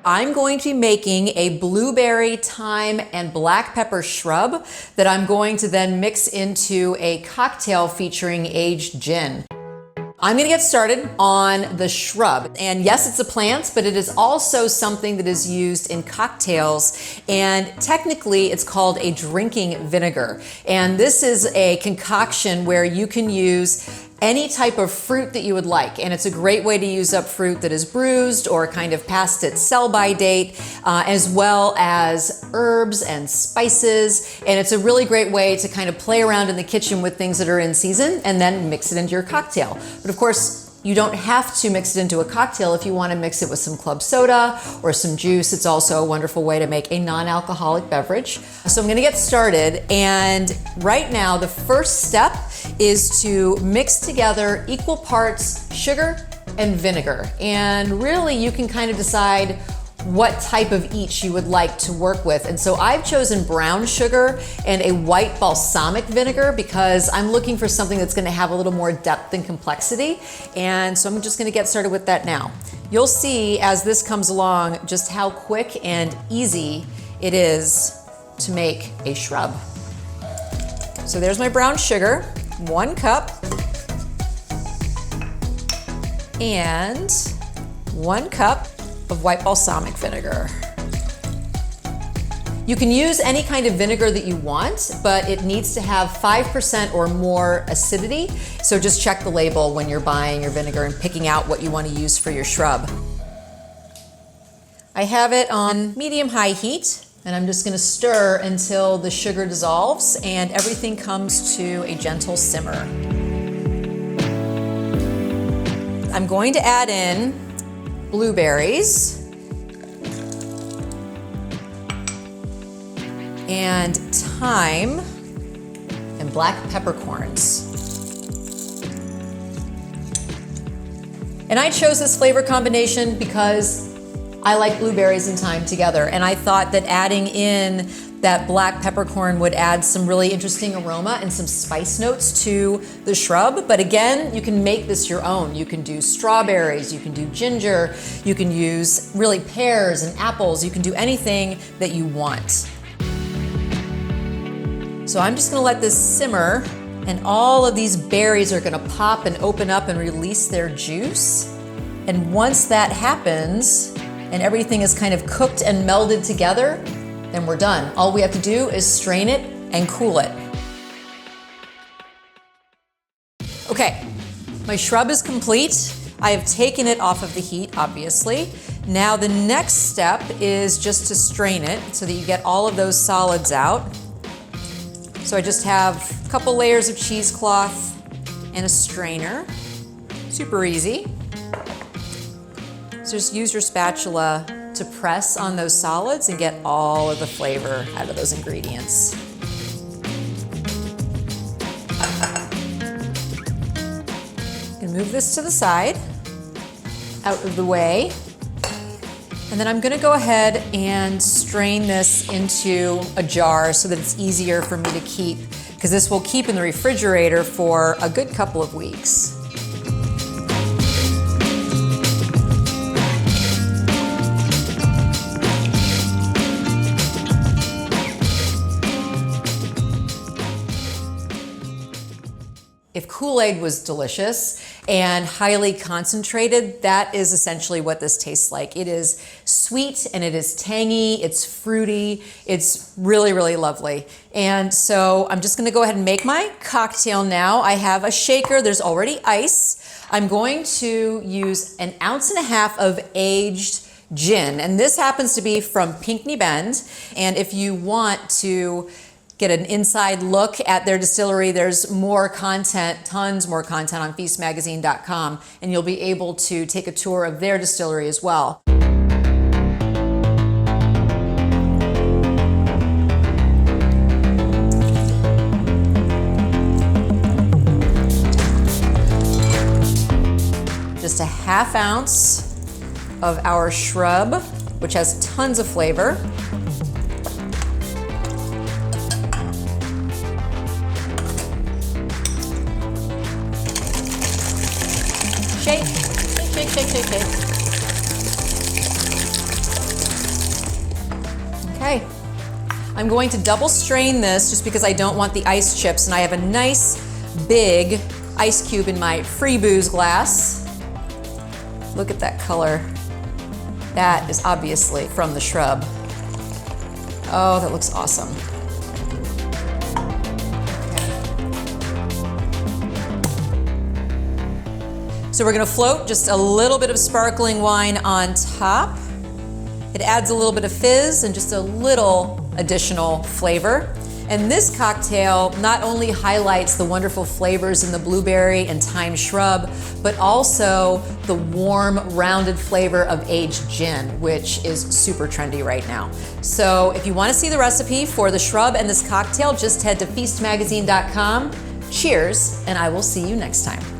I'm going to be making a blueberry, thyme, and black pepper shrub that I'm going to then mix into a cocktail featuring aged gin. I'm gonna get started on the shrub. And yes, it's a plant, but it is also something that is used in cocktails. And technically it's called a drinking vinegar. And this is a concoction where you can use any type of fruit that you would like. And it's a great way to use up fruit that is bruised or kind of past its sell-by date, as well as herbs and spices. And it's a really great way to kind of play around in the kitchen with things that are in season and then mix it into your cocktail. But of course, you don't have to mix it into a cocktail. If you want to mix it with some club soda or some juice, it's also a wonderful way to make a non-alcoholic beverage. So I'm going to get started, and right now the first step is to mix together equal parts sugar and vinegar. And really you can kind of decide what type of each you would like to work with. And so I've chosen brown sugar and a white balsamic vinegar because I'm looking for something that's gonna have a little more depth and complexity. And so I'm just gonna get started with that now. You'll see as this comes along just how quick and easy it is to make a shrub. So there's my brown sugar, 1 cup, and 1 cup of white balsamic vinegar. You can use any kind of vinegar that you want, but it needs to have 5% or more acidity. So just check the label when you're buying your vinegar and picking out what you want to use for your shrub. I have it on medium-high heat, and I'm just gonna stir until the sugar dissolves and everything comes to a gentle simmer. I'm going to add in blueberries and thyme and black peppercorns. And I chose this flavor combination because I like blueberries and thyme together, and I thought that adding in that black peppercorn would add some really interesting aroma and some spice notes to the shrub. But again, you can make this your own. You can do strawberries, you can do ginger, you can use really pears and apples, you can do anything that you want. So I'm just gonna let this simmer, and all of these berries are gonna pop and open up and release their juice. And once that happens, and everything is kind of cooked and melded together, then we're done. All we have to do is strain it and cool it. Okay, my shrub is complete. I have taken it off of the heat, obviously. Now the next step is just to strain it so that you get all of those solids out. So I just have a couple layers of cheesecloth and a strainer. Super easy. So just use your spatula to press on those solids and get all of the flavor out of those ingredients. I'm gonna move this to the side, out of the way. And then I'm gonna go ahead and strain this into a jar so that it's easier for me to keep, because this will keep in the refrigerator for a good couple of weeks. If Kool-Aid was delicious and highly concentrated, that is essentially what this tastes like. It is sweet and it is tangy, it's fruity, it's really, really lovely. And so I'm just gonna go ahead and make my cocktail now. I have a shaker, there's already ice. I'm going to use 1.5 ounces of aged gin, and this happens to be from Pinckney Bend. And if you want to get an inside look at their distillery, there's more content, tons more content on feastmagazine.com, and you'll be able to take a tour of their distillery as well. Just a 1/2 ounce of our shrub, which has tons of flavor. Shake, shake, shake, shake, shake, shake. I'm going to double strain this just because I don't want the ice chips, and I have a nice big ice cube in my free booze glass. Look at that color. That is obviously from the Shrub. Oh, that looks awesome. So we're gonna float just a little bit of sparkling wine on top. It adds a little bit of fizz and just a little additional flavor. And this cocktail not only highlights the wonderful flavors in the blueberry and thyme shrub, but also the warm, rounded flavor of aged gin, which is super trendy right now. So if you want to see the recipe for the Shrub and this cocktail, just head to feastmagazine.com. Cheers, and I will see you next time.